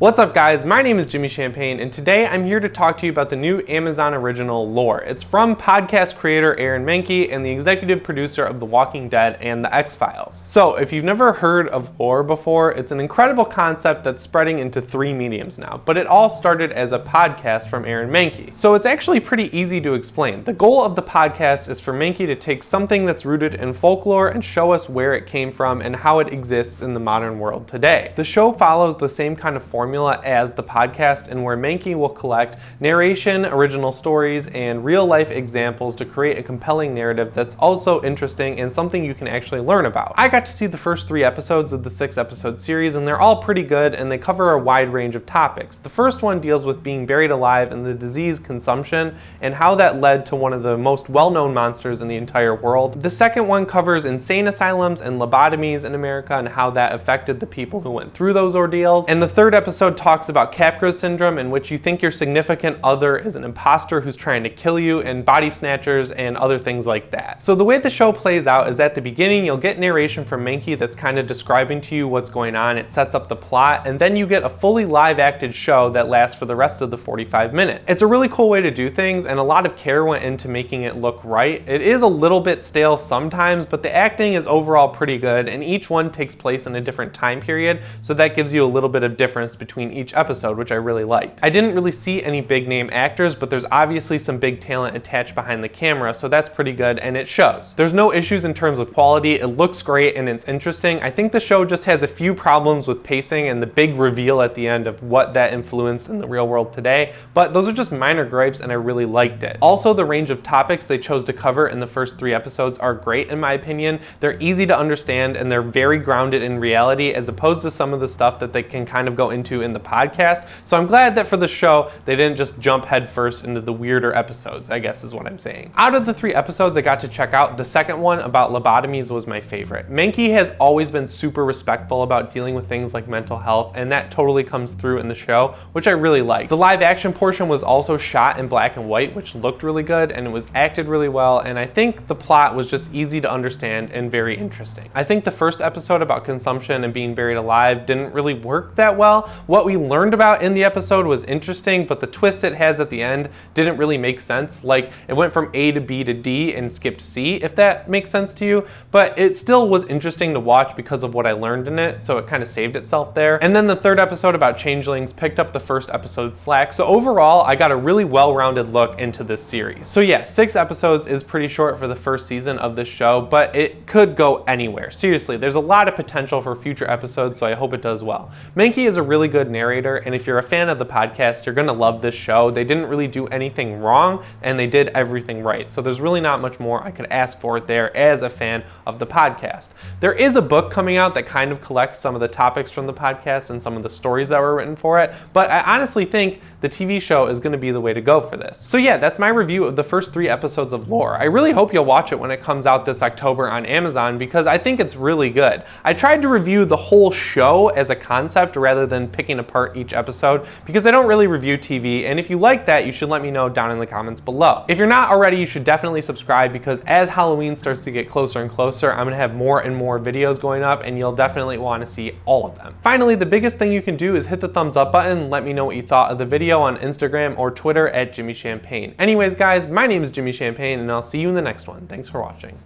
What's up guys, my name is Jimmy Champagne and today I'm here to talk to you about the new Amazon original Lore. It's from podcast creator Aaron Mahnke and the executive producer of The Walking Dead and The X-Files. So if you've never heard of Lore before, it's an incredible concept that's spreading into 3 mediums now, but it all started as a podcast from Aaron Mahnke. So it's actually pretty easy to explain. The goal of the podcast is for Mahnke to take something that's rooted in folklore and show us where it came from and how it exists in the modern world today. The show follows the same kind of formula as the podcast, and where Mahnke will collect narration, original stories, and real-life examples to create a compelling narrative that's also interesting and something you can actually learn about. I got to see the first 3 episodes of the 6-episode series, and they're all pretty good, and they cover a wide range of topics. The first one deals with being buried alive and the disease consumption, and how that led to one of the most well-known monsters in the entire world. The second one covers insane asylums and lobotomies in America and how that affected the people who went through those ordeals. And the third episode talks about Capgras syndrome, in which you think your significant other is an imposter who's trying to kill you, and body snatchers and other things like that. So the way the show plays out is at the beginning you'll get narration from Mahnke that's kind of describing to you what's going on. It sets up the plot, and then you get a fully live acted show that lasts for the rest of the 45 minutes. It's a really cool way to do things, and a lot of care went into making it look right. It is a little bit stale sometimes, but the acting is overall pretty good, and each one takes place in a different time period, so that gives you a little bit of difference between each episode, which I really liked. I didn't really see any big name actors, but there's obviously some big talent attached behind the camera, so that's pretty good, and it shows. There's no issues in terms of quality. It looks great and it's interesting. I think the show just has a few problems with pacing and the big reveal at the end of what that influenced in the real world today, but those are just minor gripes and I really liked it. Also, the range of topics they chose to cover in the first 3 episodes are great in my opinion. They're easy to understand and they're very grounded in reality, as opposed to some of the stuff that they can kind of go into in the podcast. So I'm glad that for the show they didn't just jump headfirst into the weirder episodes, I guess is what I'm saying. Out of the 3 episodes I got to check out, the second one about lobotomies was my favorite. Mahnke has always been super respectful about dealing with things like mental health, and that totally comes through in the show, which I really liked. The live action portion was also shot in black and white, which looked really good, and it was acted really well, and I think the plot was just easy to understand and very interesting. I think the first episode about consumption and being buried alive didn't really work that well. What we learned about in the episode was interesting, but the twist it has at the end didn't really make sense. Like, it went from A to B to D and skipped C, if that makes sense to you, but it still was interesting to watch because of what I learned in it, so it kind of saved itself there. And then the third episode about changelings picked up the first episode's slack, so overall I got a really well-rounded look into this series. So yeah, 6 episodes is pretty short for the first season of this show, but it could go anywhere. Seriously, there's a lot of potential for future episodes, so I hope it does well. Mahnke is a really good narrator, and if you're a fan of the podcast, you're gonna love this show. They didn't really do anything wrong, and they did everything right. So there's really not much more I could ask for there as a fan of the podcast. There is a book coming out that kind of collects some of the topics from the podcast and some of the stories that were written for it, but I honestly think the TV show is gonna be the way to go for this. So yeah, that's my review of the first 3 episodes of Lore. I really hope you'll watch it when it comes out this October on Amazon, because I think it's really good. I tried to review the whole show as a concept rather than picking apart each episode, because I don't really review TV, and if you like that, you should let me know down in the comments below. If you're not already, you should definitely subscribe, because as Halloween starts to get closer and closer, I'm gonna have more and more videos going up, and you'll definitely want to see all of them. Finally, the biggest thing you can do is hit the thumbs up button and let me know what you thought of the video on Instagram or Twitter at Jimmy Champagne. Anyways guys, my name is Jimmy Champagne, and I'll see you in the next one. Thanks for watching.